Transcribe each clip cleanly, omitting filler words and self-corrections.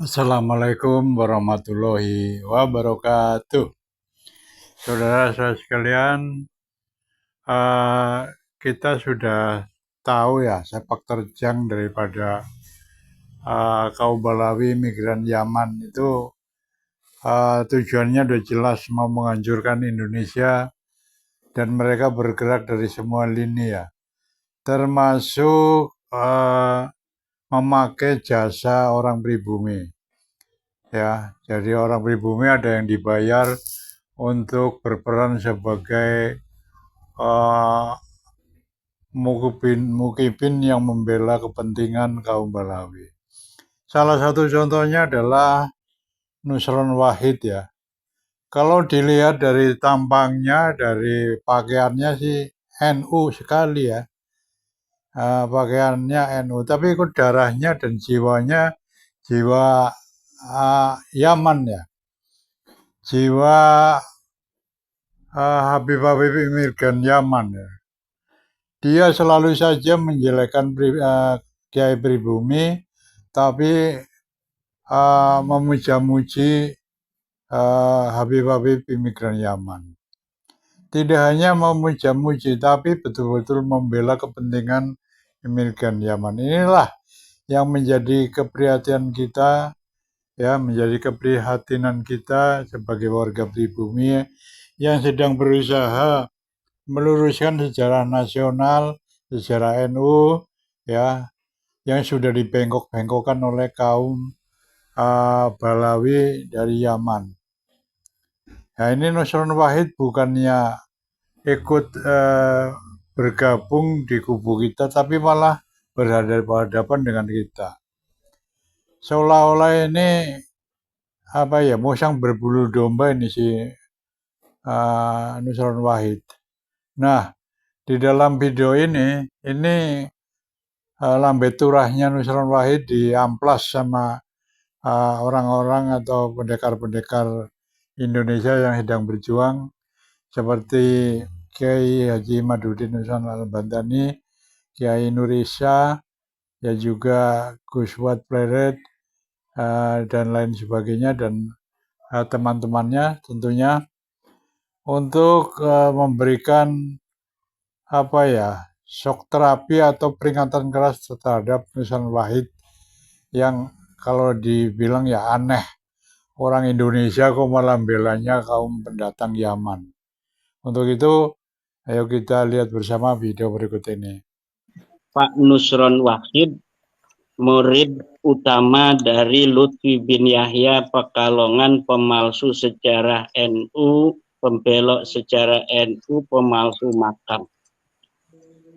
Assalamualaikum warahmatullahi wabarakatuh. Saudara-saudara sekalian, eh, kita sudah tahu ya sepak terjang daripada kaum Balawi migran Yaman itu tujuannya sudah jelas mau menghancurkan Indonesia dan mereka bergerak dari semua lini ya, termasuk memakai jasa orang pribumi. Ya, jadi orang pribumi ada yang dibayar untuk berperan sebagai uh, mukibin yang membela kepentingan kaum Balawi. Salah satu contohnya adalah Nusron Wahid ya. Kalau dilihat dari tampangnya, dari pakaiannya sih NU sekali ya. Pakaiannya NU, tapi ikut darahnya dan jiwanya jiwa Yaman ya. Jiwa Habib Mirgan Yaman ya. Dia selalu saja menjelekkan Kiai pribumi, tapi memuja-muji Habib imigran Yaman. Tidak hanya memuja-muji, tapi betul-betul membela kepentingan imigran Yaman. Inilah yang menjadi keprihatinan kita, ya, menjadi keprihatinan kita sebagai warga pribumi yang sedang berusaha meluruskan sejarah nasional, sejarah NU, ya, yang sudah dibengkok-bengkokkan oleh kaum Balawi dari Yaman. Nah, ini Nusron Wahid bukannya ikut bergabung di kubu kita, tapi malah berhadapan dengan kita. Seolah-olah ini apa ya, musang berbulu domba ini si Nusron Wahid. Nah, di dalam video ini lambe turahnya Nusron Wahid diamplas sama orang-orang atau pendekar-pendekar Indonesia yang sedang berjuang seperti Kiai Haji Madudin Nusron Al-Bantani, Kiai Nur Isa, ya juga Gus Wat Pleret, dan lain sebagainya, dan teman-temannya tentunya untuk memberikan apa ya, shock terapi atau peringatan keras terhadap Nusron Wahid yang kalau dibilang ya aneh, orang Indonesia kok malah belanya kaum pendatang Yaman. Untuk itu, ayo kita lihat bersama video berikut ini. Pak Nusron Wahid, murid utama dari Lutfi bin Yahya Pekalongan, pemalsu sejarah NU, pembelok sejarah NU, pemalsu makam.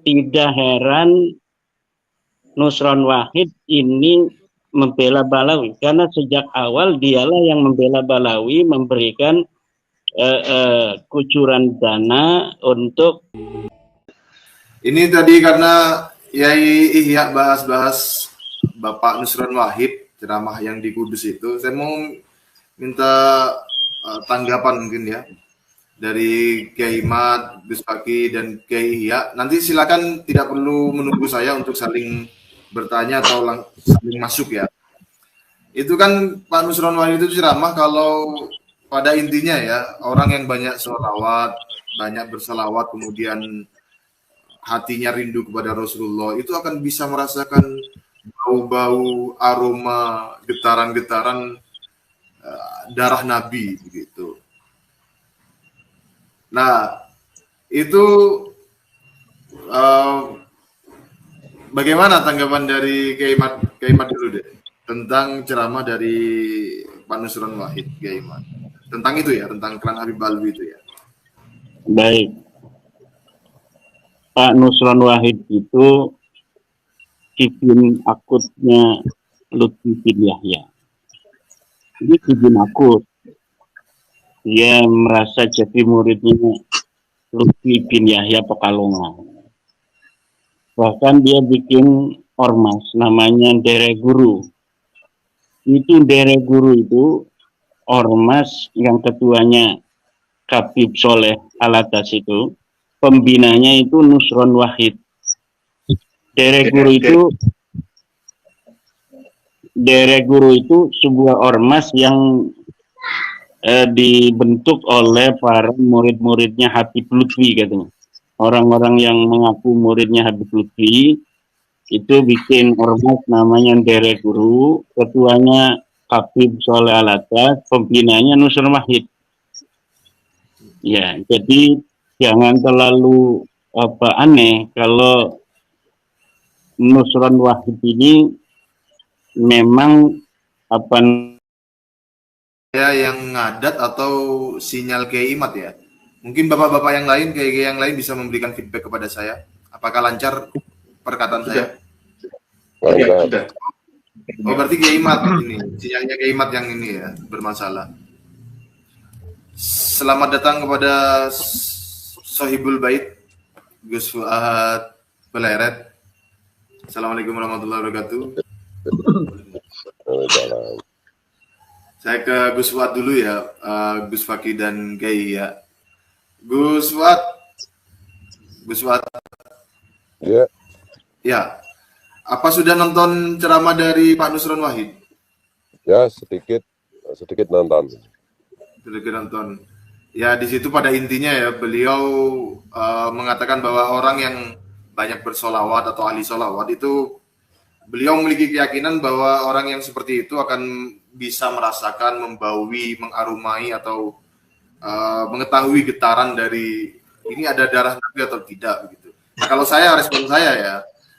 Tidak heran Nusron Wahid ini membela Balawi, karena sejak awal dialah yang membela Balawi, memberikan kucuran dana untuk. Ini tadi karena Yai Ihya bahas-bahas Bapak Nusron Wahid, ceramah yang di Kudus itu, saya mau minta tanggapan mungkin ya dari Kiai Mat, Gus Paki, dan Kiai Ihya. Nanti silakan, tidak perlu menunggu saya untuk saling bertanya atau saling masuk ya. Itu kan Pak Nusron Wahid itu ceramah kalau pada intinya ya, orang yang banyak sholawat, banyak bersalawat, kemudian hatinya rindu kepada Rasulullah, itu akan bisa merasakan bau-bau, aroma, getaran-getaran darah Nabi begitu. Nah, itu bagaimana tanggapan dari Kiai Mat dulu deh tentang ceramah dari Pak Nusron Wahid, Kiai Mat, tentang itu ya, tentang Klan Habib Balwi itu ya. Baik, Pak Nusron Wahid itu kibin akutnya Lutfi bin Yahya. Ini kibin akut. Dia merasa jadi muridnya Lutfi bin Yahya Pekalongan. Bahkan dia bikin ormas namanya Dere Guru. Itu Dere Guru itu ormas yang ketuanya Habib Soleh Alatas itu, pembinanya itu Nusron Wahid. Dere Guru itu daerah guru itu sebuah ormas yang dibentuk oleh para murid-muridnya Habib Lutfi katanya. Orang-orang yang mengaku muridnya Habib Lutfi itu bikin ormas namanya daerah guru, ketuanya Habib Soleh Alatas, pembinanya Nusron Wahid. Ya, jadi jangan terlalu aneh kalau Nusron Wahid ini memang yang ngadat atau sinyal Kiai Imat ya. Mungkin bapak-bapak yang lain, Kiai yang lain bisa memberikan feedback kepada saya. Apakah lancar perkataan saya? Sudah. Oh, berarti Kiai Imat ini, sinyalnya Kiai Imat yang ini ya, bermasalah. Selamat datang kepada Sohibul Bait, Gus Fuad Peleret. Assalamualaikum warahmatullahi wabarakatuh. Saya ke Gus Fuad dulu ya, Gus Fakih dan Kiai ya. Gus Fuad. Ya. Ya. Apa sudah nonton ceramah dari Pak Nusron Wahid? Ya, sedikit nonton. Sedikit nonton. Ya, di situ pada intinya ya beliau mengatakan bahwa orang yang banyak bersolawat atau ahli solawat itu beliau memiliki keyakinan bahwa orang yang seperti itu akan bisa merasakan, membaui, mengarumai atau mengetahui getaran dari ini ada darah Nabi atau tidak begitu. Nah, kalau respon saya ya,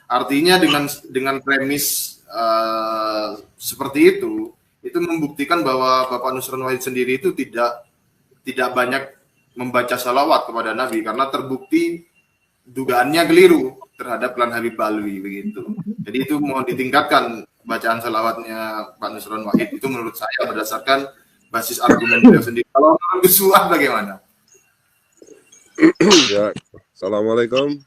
artinya dengan premis seperti itu membuktikan bahwa Bapak Nusron Wahid sendiri itu tidak banyak membaca salawat kepada Nabi karena terbukti dugaannya keliru terhadap klan Habib Alwi begitu. Jadi itu mohon ditingkatkan bacaan salawatnya Pak Nusron Wahid itu menurut saya berdasarkan basis argumen beliau sendiri. Kalau menurut Gus Fuad bagaimana? Ya, assalamualaikum.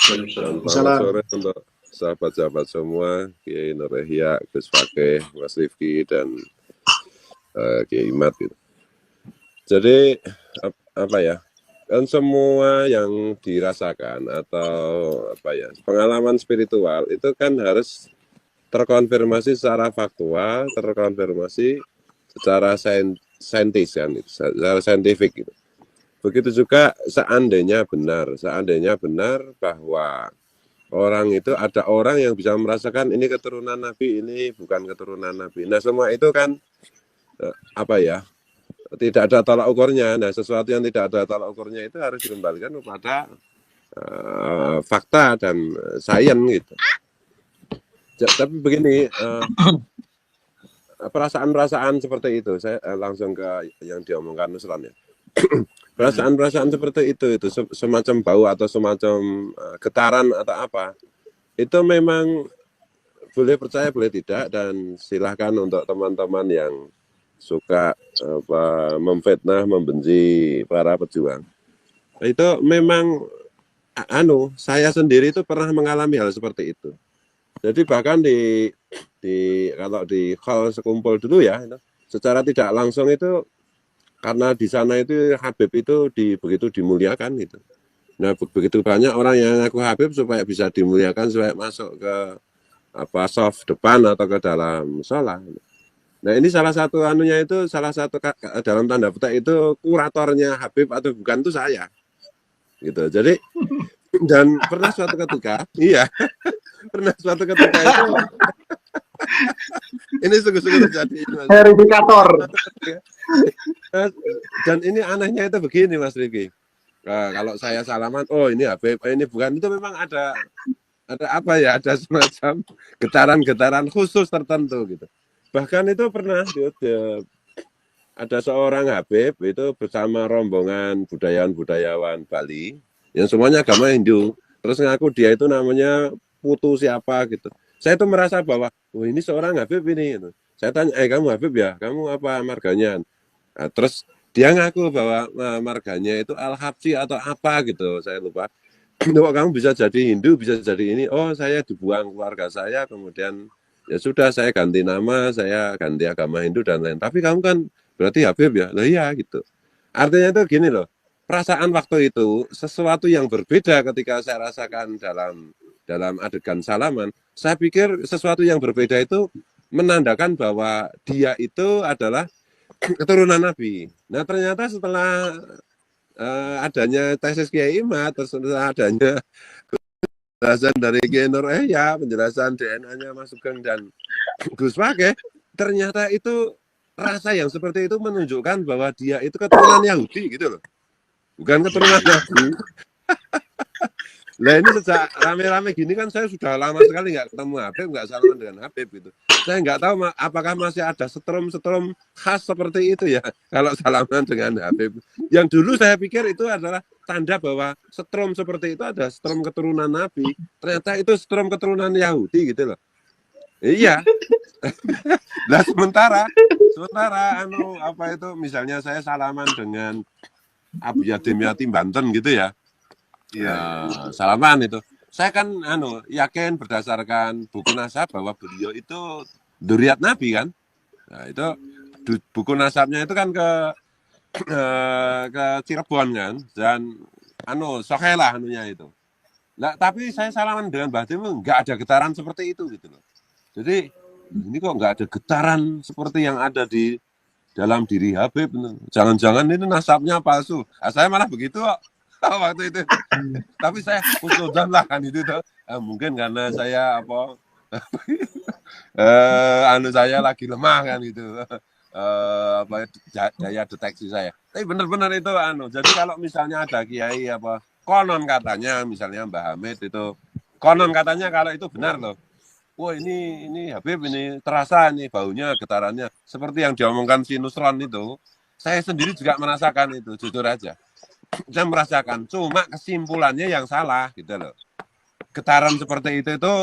Selamat sore untuk sahabat-sahabat semua, Kiai Nur Yahya, Gus Fakih, Mas Rifki dan Kiai Imat gitu. Jadi apa ya? Kan semua yang dirasakan atau pengalaman spiritual itu kan harus terkonfirmasi secara faktual, terkonfirmasi secara saintis kan, secara saintifik gitu. Begitu juga seandainya benar bahwa orang itu ada orang yang bisa merasakan ini keturunan Nabi, ini bukan keturunan Nabi. Nah, semua itu kan tidak ada tolak ukurnya. Nah, sesuatu yang tidak ada tolak ukurnya itu harus dikembalikan kepada fakta dan sains gitu. Tapi begini, perasaan-perasaan seperti itu, saya langsung ke yang diomongkan Nusron ya. Perasaan-perasaan seperti itu semacam bau atau semacam getaran atau apa, itu memang boleh percaya boleh tidak, dan silahkan untuk teman-teman yang suka memfitnah, membenci para pejuang. Itu memang saya sendiri itu pernah mengalami hal seperti itu. Jadi bahkan kalau di hall sekumpul dulu ya, secara tidak langsung itu karena di sana itu Habib itu begitu dimuliakan gitu. Nah, begitu banyak orang yang ngaku Habib supaya bisa dimuliakan, supaya masuk ke soft depan atau ke dalam sholat. Nah, ini salah satu dalam tanda petik itu kuratornya Habib atau bukan itu saya. Gitu. Jadi dan pernah suatu ketika itu ini sungguh-sungguh terjadi. Verifikator. Dan ini anehnya itu begini, Mas Riki. Kalau saya salaman, oh ini Habib, ini bukan, itu memang ada semacam getaran-getaran khusus tertentu gitu. Bahkan itu pernah ada seorang Habib itu bersama rombongan budayawan Bali yang semuanya agama Hindu, terus ngaku dia itu namanya Putu siapa gitu. Saya itu merasa bahwa ini seorang Habib ini gitu. Saya tanya, kamu Habib ya, kamu apa marganya? Nah, terus dia ngaku bahwa marganya itu Al-Habsyi atau apa gitu, saya lupa. Kok kamu bisa jadi Hindu, bisa jadi ini? Oh, saya dibuang keluarga saya, kemudian ya sudah saya ganti nama, saya ganti agama Hindu dan lain. Tapi kamu kan berarti Habib ya? Lah iya gitu. Artinya itu gini loh, perasaan waktu itu sesuatu yang berbeda ketika saya rasakan dalam adegan salaman. Saya pikir sesuatu yang berbeda itu menandakan bahwa dia itu adalah keturunan Nabi. Nah ternyata setelah adanya tesis Kiai Imad, terus setelah adanya penjelasan dari Kiai Nur Yahya, penjelasan DNA-nya Mas Sugeng dan Gus Wage, ternyata itu rasa yang seperti itu menunjukkan bahwa dia itu keturunan Yahudi gitu loh, bukan keturunan Nabi. Nah ini sejak rame-rame gini kan saya sudah lama sekali nggak ketemu Habib, nggak salaman dengan Habib gitu. Saya nggak tahu apakah masih ada setrum-setrum khas seperti itu ya kalau salaman dengan Habib. Yang dulu saya pikir itu adalah tanda bahwa setrum seperti itu ada setrum keturunan Nabi. Ternyata itu setrum keturunan Yahudi gitu loh. Iya. Nah sementara apa itu misalnya saya salaman dengan Abu Yadim Yatim Banten gitu ya. Salaman itu. Saya kan yakin berdasarkan buku nasab bahwa beliau itu dzurriyyat Nabi kan. Nah, itu buku nasabnya itu kan ke Cirebon kan dan sokeh lah itu. Nah, tapi saya salaman dengan Mbah Tim nggak ada getaran seperti itu gitu loh. Jadi ini kok nggak ada getaran seperti yang ada di dalam diri Habib. Jangan-jangan ini nasabnya palsu. Nah, saya malah begitu kok. Waktu itu, tapi saya husnudzon lah kan itu tuh. Mungkin karena saya saya lagi lemah kan gitu, daya deteksi saya. Tapi benar-benar itu Jadi kalau misalnya ada kiai konon katanya, misalnya Mbah Hamid itu, konon katanya kalau itu benar loh. Wah ini Habib ini terasa nih baunya, getarannya seperti yang diomongkan si Nusron itu. Saya sendiri juga merasakan itu, jujur aja. Saya merasakan, cuma kesimpulannya yang salah gitu loh. Getaran seperti itu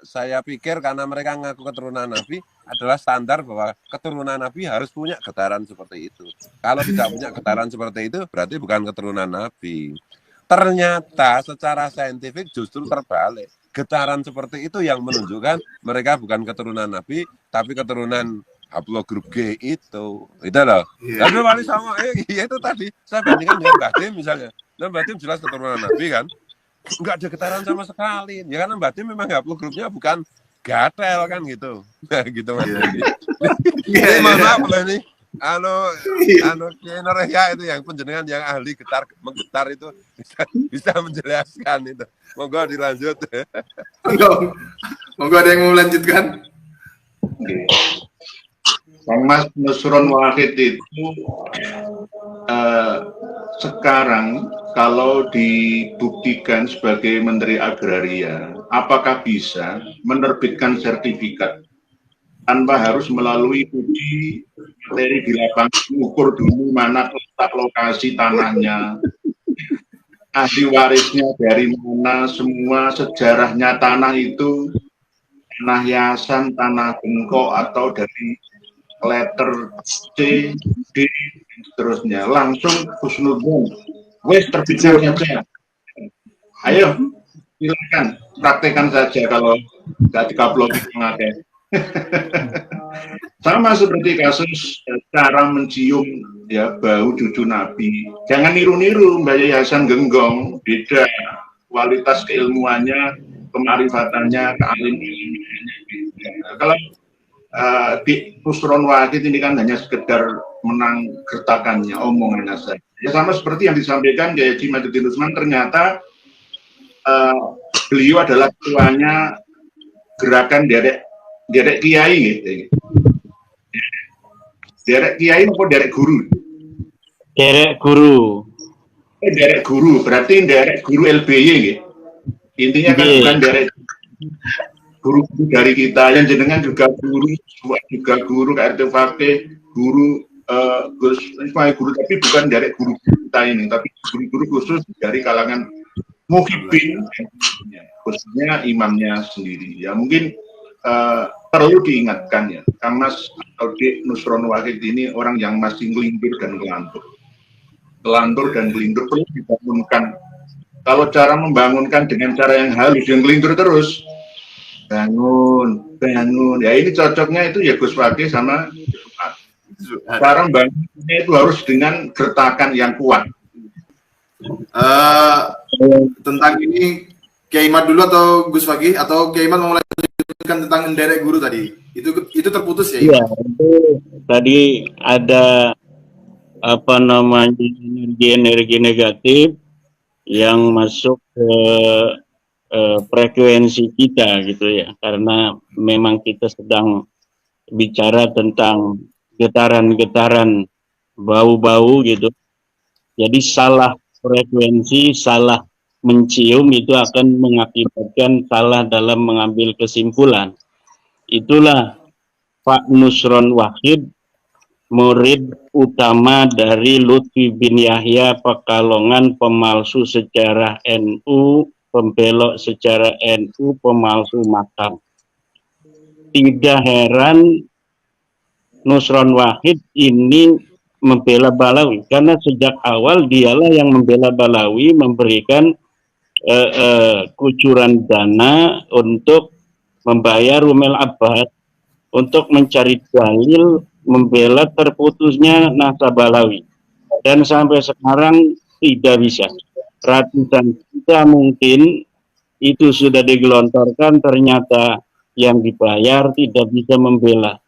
saya pikir karena mereka ngaku keturunan Nabi adalah standar bahwa keturunan Nabi harus punya getaran seperti itu. Kalau tidak punya getaran seperti itu berarti bukan keturunan Nabi. Ternyata secara saintifik justru terbalik. Getaran seperti itu yang menunjukkan mereka bukan keturunan Nabi tapi keturunan haplogrup G itu loh. Lalu wali sama itu tadi saya bandingkan dengan Mbah Tim misalnya. Nah Mbah Tim jelas keturunan Nabi kan, nggak ada getaran sama sekali. Ya karena Mbah Tim memang haplogrupnya bukan gatel kan gitu. Nah gitu Mas. Ini maaf loh ini. Kiai Nur Yahya itu yang penjenengan yang ahli menggetar itu bisa menjelaskan itu. Monggo dilanjut. Monggo ada yang mau melanjutkan. Mas Nusron Wahid itu sekarang kalau dibuktikan sebagai Menteri Agraria, apakah bisa menerbitkan sertifikat tanpa harus melalui uji materi di lapangan, ukur dulu mana letak lokasi tanahnya, ahli warisnya dari mana, semua sejarahnya tanah itu, tanah yayasan, tanah bengkok atau dari letter C, D, seterusnya. Langsung husnudzon. Wes terbitnya saja. Ayo, silakan praktekkan saja kalau nggak dikaplok mengakai. Sama seperti kasus cara mencium ya bau cucu Nabi. Jangan niru-niru Mbak Yayasan Genggong, beda kualitas keilmuannya, kemarifatannya, kealim-ilmuannya. Kalau di Nusron Wahid ini kan hanya sekedar menang gertakannya, omongannya saja. Ya sama seperti yang disampaikan Kiai Haji Maduddin Usman, ternyata beliau adalah ketuanya gerakan derek kiai gitu. Derek kiai maupun derek guru? Derek guru. Derek guru, berarti derek guru LBY gitu. Intinya kan bukan derek guru dari kita, yang jenengan juga guru, KRT Fakih, guru Gus guru, tapi bukan dari guru kita ini, tapi guru-guru khusus dari kalangan muhibbin, khususnya imamnya sendiri. Ya mungkin perlu diingatkan ya, karena Nusron Wahid ini orang yang masih ngelindur dan ngelindur perlu dibangunkan. Kalau cara membangunkan dengan cara yang halus, yang ngelindur terus, bangun. Ya ini cocoknya itu ya Gus Wage sama sekarang bangunnya itu harus dengan gertakan yang kuat. Tentang ini Kiai Imad dulu atau Gus Wage atau Kiai Imad mau lanjut? tentang menderek guru tadi. Itu terputus ya? Iya, itu tadi ada apa namanya energi-energi negatif yang masuk ke frekuensi kita gitu ya, karena memang kita sedang bicara tentang getaran-getaran bau-bau gitu. Jadi salah frekuensi, salah mencium itu akan mengakibatkan salah dalam mengambil kesimpulan. Itulah Pak Nusron Wahid, murid utama dari Lutfi bin Yahya Pekalongan, pemalsu sejarah NU, pembelok secara NU, pemalsu makam. Tidak heran Nusron Wahid ini membela Balawi, karena sejak awal dialah yang membela Balawi, memberikan kucuran dana untuk membayar Rumel Abbas untuk mencari dalil membela terputusnya naskah Balawi, dan sampai sekarang tidak bisa. Ratusan juta mungkin itu sudah digelontorkan, ternyata yang dibayar tidak bisa membela.